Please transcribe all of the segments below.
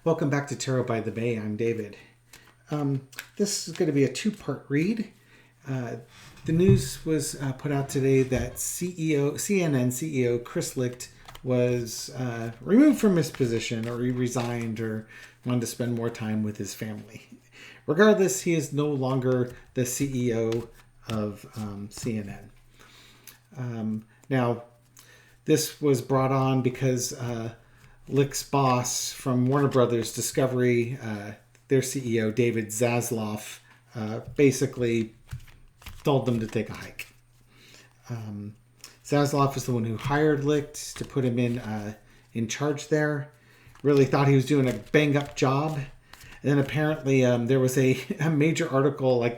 Welcome back to Tarot by the Bay. I'm David. This is going to be a two-part read. The news was put out today that CNN CEO Chris Licht was removed from his position, or he resigned, or wanted to spend more time with his family. Regardless, he is no longer the CEO of CNN. Now, this was brought on because Licht's boss from Warner Brothers Discovery, their CEO, David Zaslav, basically told them to take a hike. Zaslav is the one who hired Licht to put him in charge there. Really thought he was doing a bang-up job. And then apparently there was a major article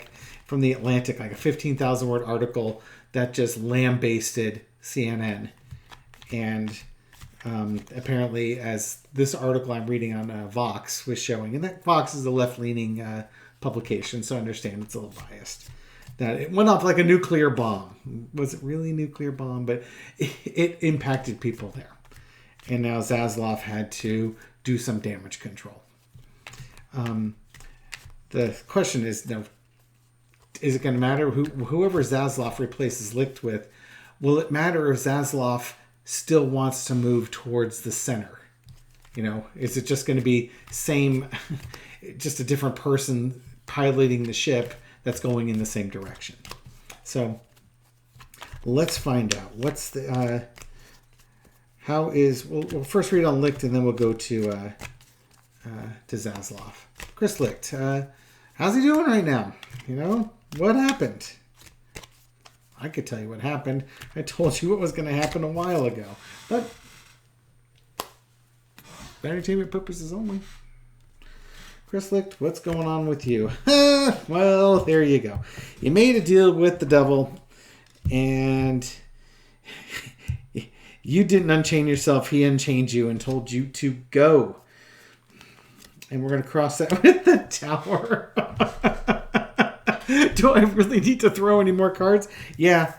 from the Atlantic, like a 15,000-word article that just lambasted CNN. And apparently, as this article I'm reading on Vox was showing, and that Vox is a left-leaning publication, so I understand it's a little biased, that it went off like a nuclear bomb. Was it really a nuclear bomb? But it impacted people there. And now Zaslav had to do some damage control. The question is, is it going to matter whoever Zaslav replaces Licht with? Will it matter if Zaslav still wants to move towards the center? Is it just going to be just a different person piloting the ship that's going in the same direction? So let's find out. What's the we'll first read on Licht, and then we'll go to Zaslav. Chris Licht, how's he doing right now? What happened? I could tell you what happened. I told you what was going to happen a while ago. But for entertainment purposes only. Chris Licht, what's going on with you? Well, there you go. You made a deal with the devil, and you didn't unchain yourself. He unchained you and told you to go. And we're going to cross that with the Tower. Do I really need to throw any more cards? Yeah.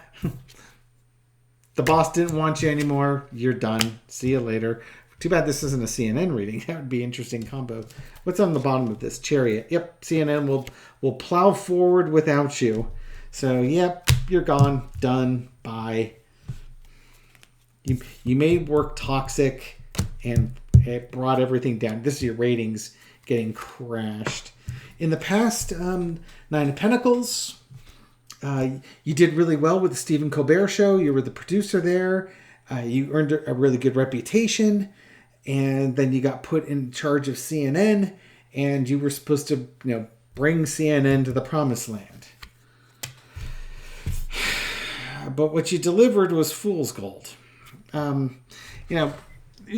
The boss didn't want you anymore. You're done. See you later. Too bad this isn't a CNN reading. That would be an interesting combo. What's on the bottom of this? Chariot. Yep. CNN will plow forward without you. So, yep. You're gone. Done. Bye. You made work toxic, and it brought everything down. This is your ratings getting crashed. In the past, Nine of Pentacles, you did really well with the Stephen Colbert Show. You were the producer there. You earned a really good reputation. And then you got put in charge of CNN. And you were supposed to, bring CNN to the promised land. But what you delivered was fool's gold. You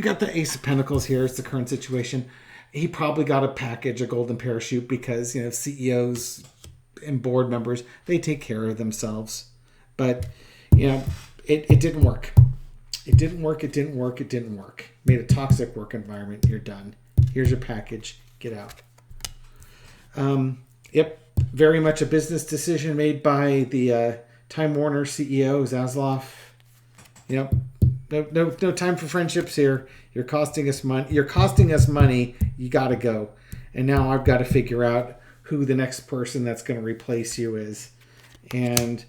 got the Ace of Pentacles here. It's the current situation. He probably got a package, a golden parachute, because, CEOs and board members, they take care of themselves. But, it didn't work. It didn't work. Made a toxic work environment. You're done. Here's your package. Get out. Yep. Very much a business decision made by the Time Warner CEO, Zaslav. Yep. No time for friendships here. You're costing us money. You got to go. And now I've got to figure out who the next person that's going to replace you is. And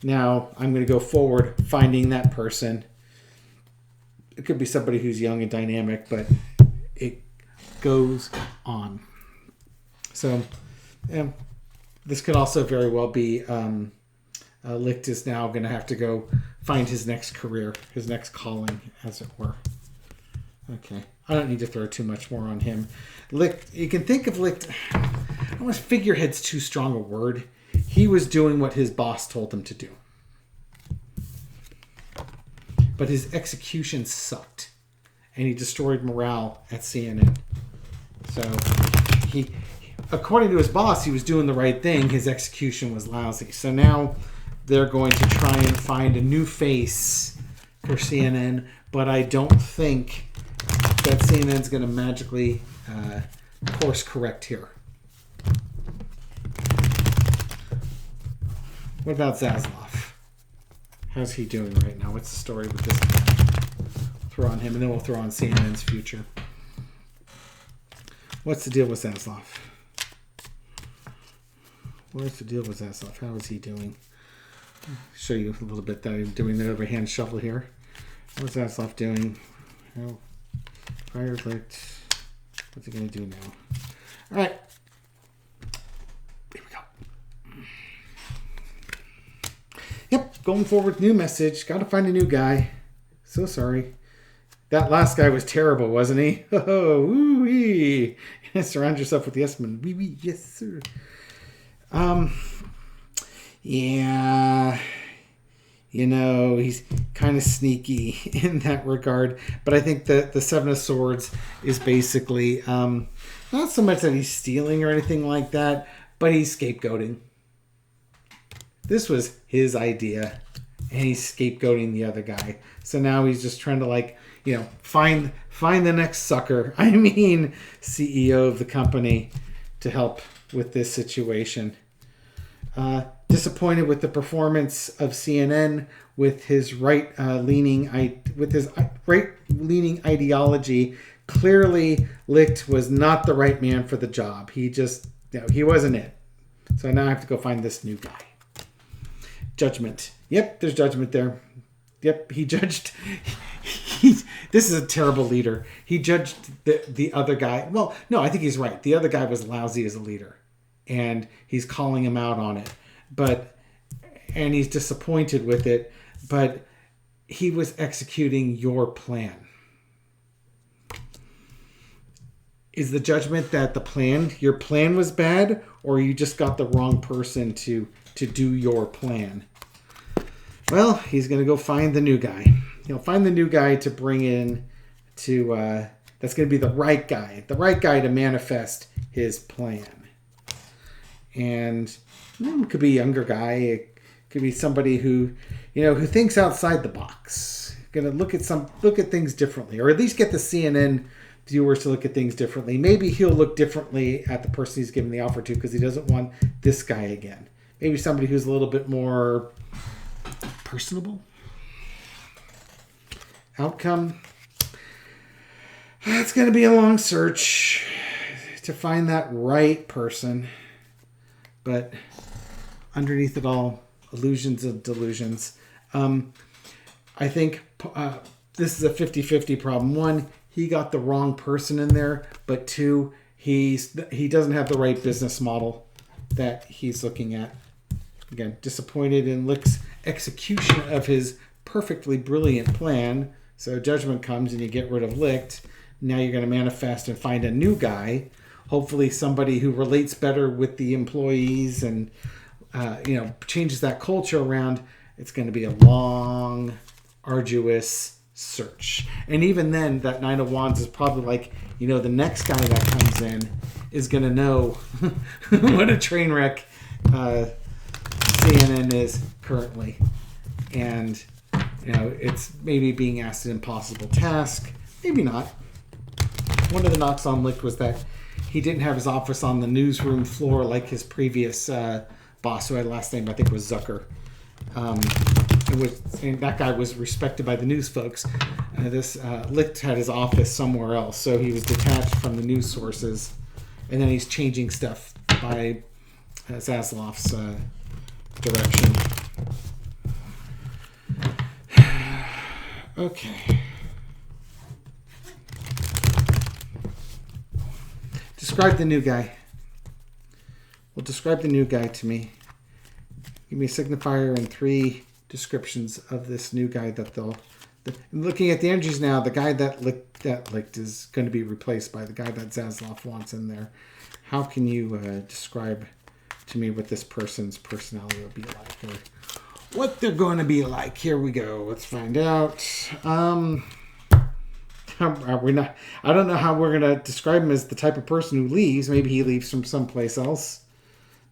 now I'm going to go forward finding that person. It could be somebody who's young and dynamic, but it goes on. So this could also very well be Licht is now going to have to go find his next career, his next calling, as it were. Okay. I don't need to throw too much more on him. Licht, you can think of Licht, I don't know if figurehead's too strong a word. He was doing what his boss told him to do. But his execution sucked. And he destroyed morale at CNN. So, according to his boss, he was doing the right thing. His execution was lousy. So now they're going to try and find a new face for CNN. But I don't think that CNN's going to magically course correct here. What about Zaslav? How's he doing right now? What's the story with this guy? Throw on him, and then we'll throw on CNN's future. What's the deal with Zaslav? What's the deal with Zaslav? How is he doing? I'll show you a little bit that I'm doing the overhand shuffle here. What's Zaslav doing? Oh, Fire Licht. What's he going to do now? All right. Here we go. Yep, going forward, new message. Got to find a new guy. So sorry. That last guy was terrible, wasn't he? Oh, woo-wee. Surround yourself with yes men. Wee-wee, yes, sir. Yeah. You know, he's kind of sneaky in that regard. But I think that the Seven of Swords is basically not so much that he's stealing or anything like that, but he's scapegoating. This was his idea, and he's scapegoating the other guy. So now he's just trying to, like, you know, find the next sucker. I mean, CEO of the company to help with this situation. Disappointed with the performance of CNN with his right-leaning ideology. Clearly, Licht was not the right man for the job. He just, you know, he wasn't it. So now I have to go find this new guy. Judgment. Yep, there's judgment there. Yep, he judged. This is a terrible leader. He judged the other guy. Well, no, I think he's right. The other guy was lousy as a leader, and he's calling him out on it. And he's disappointed with it, but he was executing your plan. Is the judgment that your plan was bad, or you just got the wrong person to do your plan? Well, he's going to go find the new guy. He'll find the new guy to bring in to, that's going to be the right guy to manifest his plan. And it could be a younger guy. It could be somebody who thinks outside the box. Going to look at things differently, or at least get the CNN viewers to look at things differently. Maybe he'll look differently at the person he's giving the offer to because he doesn't want this guy again. Maybe somebody who's a little bit more personable. Outcome. It's going to be a long search to find that right person. But underneath it all, illusions of delusions. I think this is a 50-50 problem. One, he got the wrong person in there. But two, he doesn't have the right business model that he's looking at. Again, disappointed in Licht's execution of his perfectly brilliant plan. So judgment comes and you get rid of Licht. Now you're going to manifest and find a new guy. Hopefully somebody who relates better with the employees and, changes that culture around. It's going to be a long, arduous search. And even then, that Nine of Wands is probably like, the next guy that comes in is going to know what a train wreck CNN is currently. And, it's maybe being asked an impossible task. Maybe not. One of the knocks on Licht was that he didn't have his office on the newsroom floor like his previous boss, who had last name I think was Zucker. And that guy was respected by the news folks. This Licht had his office somewhere else, so he was detached from the news sources. And then he's changing stuff by Zaslav's direction. Okay. Describe the new guy. Well, describe the new guy to me. Give me a signifier and 3 descriptions of this new guy looking at the energies now, the guy that Licht is going to be replaced by the guy that Zaslav wants in there. How can you describe to me what this person's personality will be like, or what they're going to be like? Here we go. Let's find out. I don't know how we're going to describe him as the type of person who leaves. Maybe he leaves from someplace else.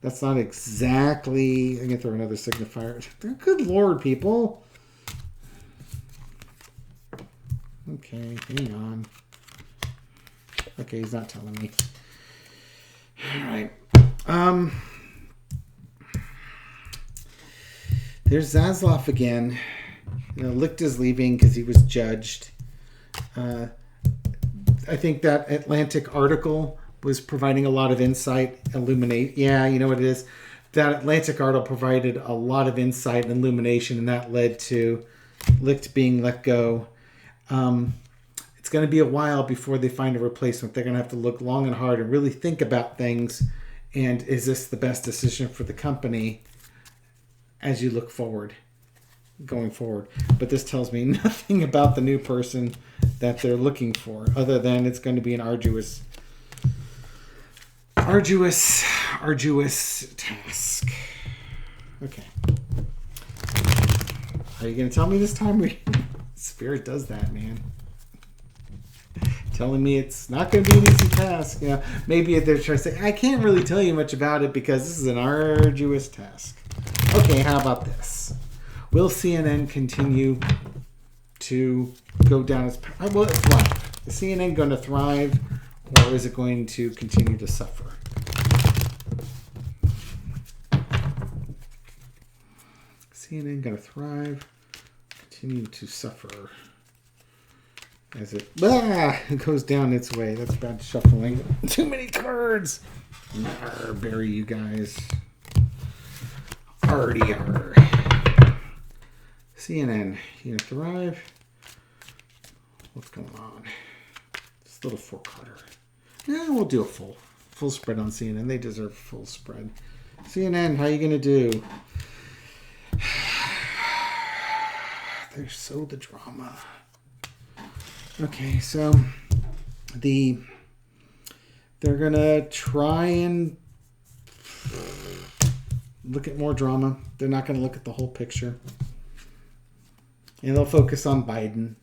That's not exactly... I'm going to throw another signifier. Good Lord, people. Okay, hang on. Okay, he's not telling me. All right. There's Zaslav again. Licht is leaving because he was judged. I think that Atlantic article was providing a lot of insight, illuminate. Yeah, you know what it is? That Atlantic article provided a lot of insight and illumination, and that led to Licht being let go. It's going to be a while before they find a replacement. They're going to have to look long and hard and really think about things. And is this the best decision for the company as you look forward, going forward? But this tells me nothing about the new person that they're looking for, other than it's going to be an arduous task. Okay. Are you going to tell me this time? Spirit does that, man. Telling me it's not going to be an easy task. You know, maybe they're trying to say, I can't really tell you much about it because this is an arduous task. Okay, how about this? Will CNN continue to go down its path? Will it thrive? Is CNN going to thrive, or is it going to continue to suffer? CNN going to thrive, continue to suffer as it goes down its way. That's bad shuffling. Too many cards. Arr, bury you guys. Already are. CNN, you gonna thrive? What's going on? This little 4-carder. Yeah, we'll do a full spread on CNN. They deserve a full spread. CNN, how you gonna do? They're so the drama. Okay, so they're gonna try and look at more drama. They're not gonna look at the whole picture, and they'll focus on Biden.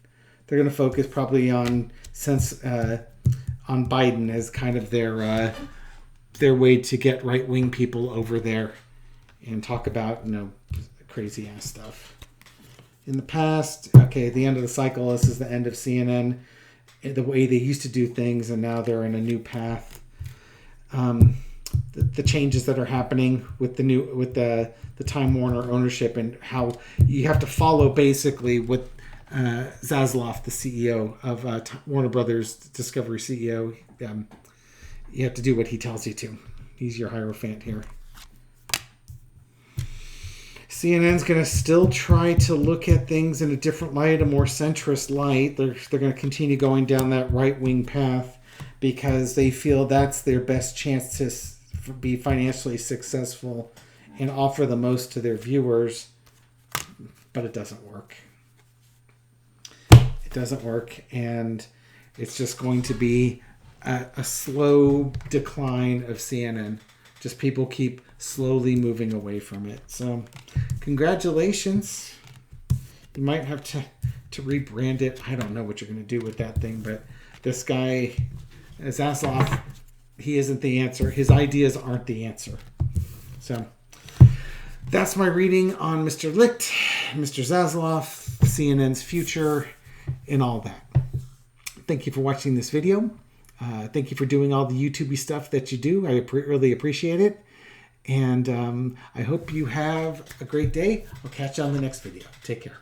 They're gonna focus probably on Biden as kind of their way to get right-wing people over there and talk about crazy ass stuff. In the past, okay, at the end of the cycle, this is the end of CNN, the way they used to do things, and now they're in a new path. The changes that are happening with the Time Warner ownership, and how you have to follow basically what Zaslav, the CEO of Warner Brothers, Discovery CEO, you have to do what he tells you to. He's your hierophant here. CNN's going to still try to look at things in a different light, a more centrist light. They're going to continue going down that right-wing path because they feel that's their best chance to be financially successful and offer the most to their viewers. But it doesn't work. It doesn't work, and it's just going to be a slow decline of CNN. Just people keep slowly moving away from it. So, congratulations. You might have to rebrand it. I don't know what you're going to do with that thing, but this guy, Zaslav, he isn't the answer. His ideas aren't the answer. So, that's my reading on Mr. Licht, Mr. Zaslav, CNN's future, and all that. Thank you for watching this video. Thank you for doing all the YouTube-y stuff that you do. I really appreciate it. And I hope you have a great day. I'll catch you on the next video. Take care.